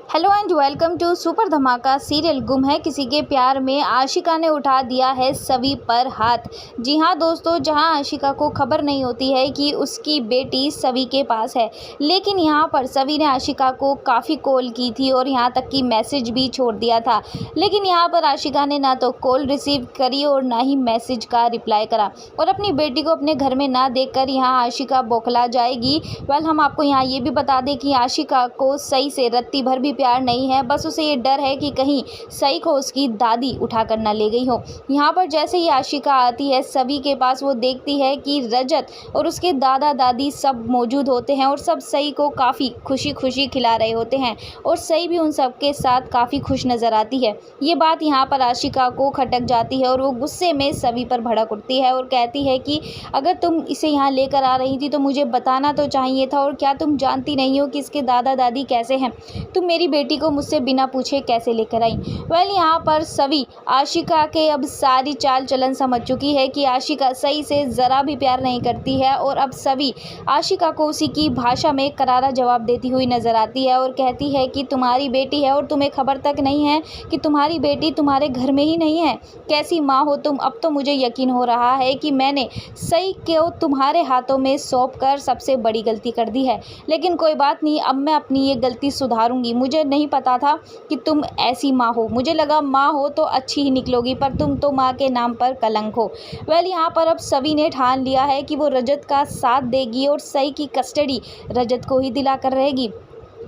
Hello and welcome to super धमाका serial. गुम है किसी के प्यार में आशिका ने उठा दिया है सवी पर हाथ। जी हाँ दोस्तों, जहां आशिका को खबर नहीं होती है कि उसकी बेटी सवी के पास है, लेकिन यहां पर सवी ने आशिका को काफ़ी कॉल की थी और यहां तक कि मैसेज भी छोड़ दिया था, लेकिन यहां पर आशिका ने ना तो कॉल रिसीव करी और ना ही मैसेज का रिप्लाई करा और अपनी बेटी को अपने घर में ना देखकर यहां आशिका बौखला जाएगी। हम आपको यहाँ ये भी बता दें कि आशिका को सही से रत्ती भर भी प्यार नहीं है, बस उसे ये डर है कि कहीं सई को उसकी दादी उठा कर ना ले गई हो। यहाँ पर जैसे ही आशिका आती है सवी के पास, वो देखती है कि रजत और उसके दादा दादी सब मौजूद होते हैं और सब सई को काफ़ी खुशी खुशी खिला रहे होते हैं और सई भी उन सब के साथ काफ़ी खुश नज़र आती है। ये बात यहाँ पर आशिका को खटक जाती है और वो गुस्से में सवी पर भड़क उठती है और कहती है कि अगर तुम इसे यहाँ लेकर आ रही थी तो मुझे बताना तो चाहिए था, और क्या तुम जानती नहीं हो कि इसके दादा दादी कैसे हैं? तुम मेरी बेटी को मुझसे बिना पूछे कैसे लेकर आई? यहाँ पर सवी आशिका के अब सारी चाल चलन समझ चुकी है कि आशिका सही से ज़रा भी प्यार नहीं करती है, और अब सवी आशिका को उसी की भाषा में करारा जवाब देती हुई नजर आती है और कहती है कि तुम्हारी बेटी है और तुम्हें खबर तक नहीं है कि तुम्हारी बेटी तुम्हारे घर में ही नहीं है। कैसी माँ हो तुम? अब तो मुझे यकीन हो रहा है कि मैंने सही को तुम्हारे हाथों में सौंप कर सबसे बड़ी गलती कर दी है, लेकिन कोई बात नहीं, अब मैं अपनी ये गलती सुधारूंगी। मुझे नहीं पता था कि तुम ऐसी माँ हो, मुझे लगा माँ हो तो अच्छी ही निकलोगी, पर तुम तो माँ के नाम पर कलंक हो। यहाँ पर अब सवी ने ठान लिया है कि वो रजत का साथ देगी और सही की कस्टडी रजत को ही दिला कर रहेगी।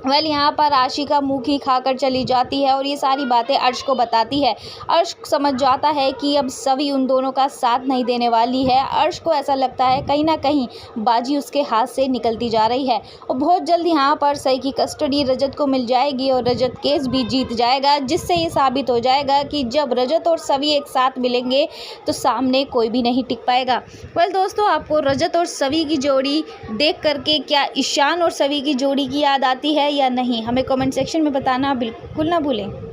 यहाँ पर आशिका मुँह ही खाकर चली जाती है और ये सारी बातें अर्श को बताती है। अर्श समझ जाता है कि अब सवी उन दोनों का साथ नहीं देने वाली है। अर्श को ऐसा लगता है कहीं ना कहीं बाजी उसके हाथ से निकलती जा रही है और बहुत जल्द यहाँ पर सही की कस्टडी रजत को मिल जाएगी और रजत केस भी जीत जाएगा, जिससे ये साबित हो जाएगा कि जब रजत और सवी एक साथ मिलेंगे तो सामने कोई भी नहीं टिक पाएगा। दोस्तों, आपको रजत और सवी की जोड़ी देख करके क्या ईशान और सवी की जोड़ी की याद आती है या नहीं? हमें कमेंट सेक्शन में बताना बिल्कुल ना भूलें।